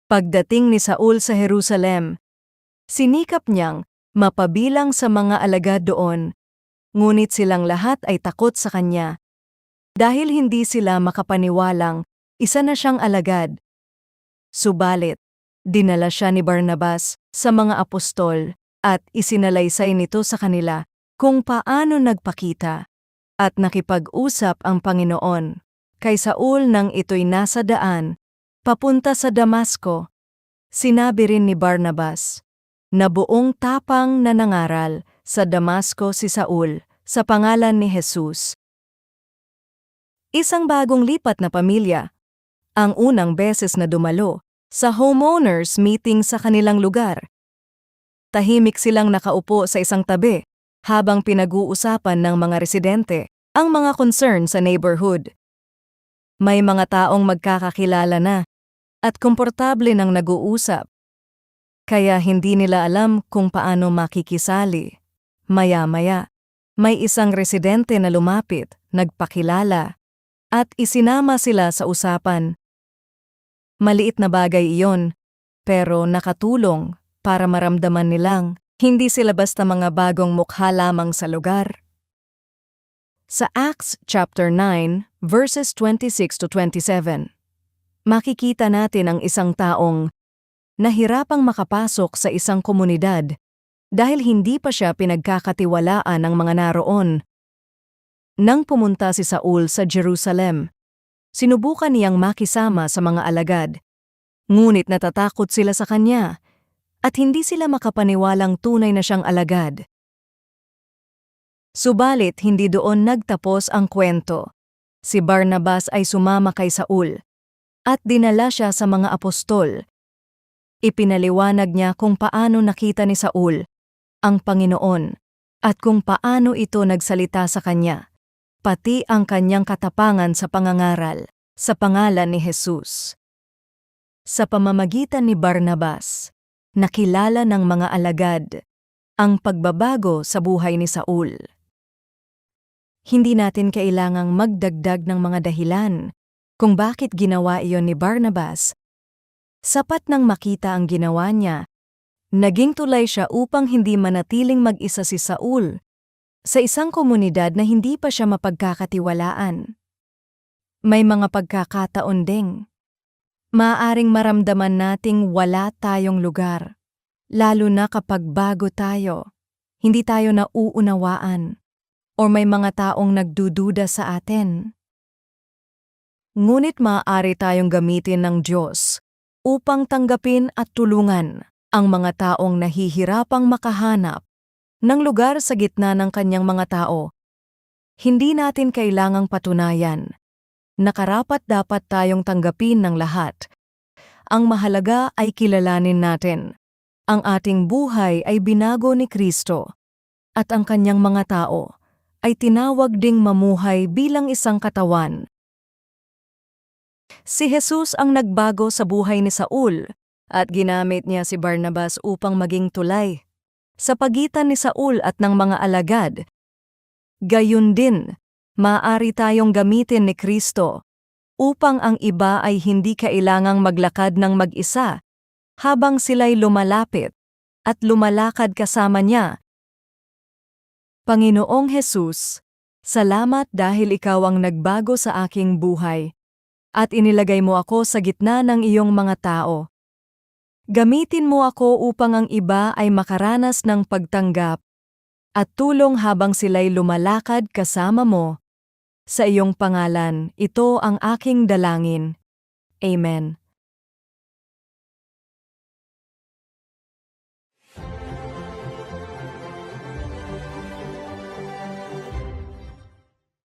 Pagdating ni Saul sa Jerusalem, sinikap niyang mapabilang sa mga alagad doon, ngunit silang lahat ay takot sa kanya. Dahil hindi sila makapaniwalang isa na siyang alagad. Subalit, dinala siya ni Barnabas sa mga apostol at isinalaysay nito sa kanila kung paano nagpakita at nakipag-usap ang Panginoon kay Saul nang ito'y nasa daan papunta sa Damasco. Sinabi rin ni Barnabas na buong tapang na nangaral sa Damasco si Saul sa pangalan ni Jesus. Isang bagong lipat na pamilya, ang unang beses na dumalo sa homeowners meeting sa kanilang lugar. Tahimik silang nakaupo sa isang tabi habang pinag-uusapan ng mga residente ang mga concern sa neighborhood. May mga taong magkakakilala na at komportable nang nag-uusap, kaya hindi nila alam kung paano makikisali. Maya-maya, may isang residente na lumapit, nagpakilala, at isinama sila sa usapan. Maliit na bagay iyon, pero nakatulong para maramdaman nilang hindi sila basta mga bagong mukha lamang sa lugar. Sa Acts chapter 9, verses 26 to 27, makikita natin ang isang taong nahirapang makapasok sa isang komunidad dahil hindi pa siya pinagkakatiwalaan ng mga naroon. Nang pumunta si Saul sa Jerusalem, sinubukan niyang makisama sa mga alagad, ngunit natatakot sila sa kanya at hindi sila makapaniwalang tunay na siyang alagad. Subalit hindi doon nagtapos ang kwento. Si Barnabas ay sumama kay Saul at dinala siya sa mga apostol. Ipinaliwanag niya kung paano nakita ni Saul ang Panginoon at kung paano ito nagsalita sa kanya, pati ang kanyang katapangan sa pangangaral sa pangalan ni Jesus. Sa pamamagitan ni Barnabas, nakilala ng mga alagad ang pagbabago sa buhay ni Saul. Hindi natin kailangang magdagdag ng mga dahilan kung bakit ginawa iyon ni Barnabas. Sapat nang makita ang ginawa niya, naging tulay siya upang hindi manatiling mag-isa si Saul sa isang komunidad na hindi pa siya mapagkakatiwalaan. May mga pagkakataon ding maaaring maramdaman nating wala tayong lugar, lalo na kapag bago tayo, hindi tayo nauunawaan, o may mga taong nagdududa sa atin. Ngunit maaari tayong gamitin ng Diyos upang tanggapin at tulungan ang mga taong nahihirapang makahanap ng lugar sa gitna ng kanyang mga tao. Hindi natin kailangang patunayan na karapat-dapat tayong tanggapin ng lahat. Ang mahalaga ay kilalanin natin. Ang ating buhay ay binago ni Kristo at ang kanyang mga tao ay tinawag ding mamuhay bilang isang katawan. Si Jesus ang nagbago sa buhay ni Saul at ginamit niya si Barnabas upang maging tulay sa pagitan ni Saul at ng mga alagad. Gayun din, maaari tayong gamitin ni Kristo upang ang iba ay hindi kailangang maglakad ng mag-isa habang sila'y lumalapit at lumalakad kasama niya. Panginoong Jesus, salamat dahil ikaw ang nagbago sa aking buhay at inilagay mo ako sa gitna ng iyong mga tao. Gamitin mo ako upang ang iba ay makaranas ng pagtanggap at tulong habang sila'y lumalakad kasama mo. Sa iyong pangalan, ito ang aking dalangin. Amen.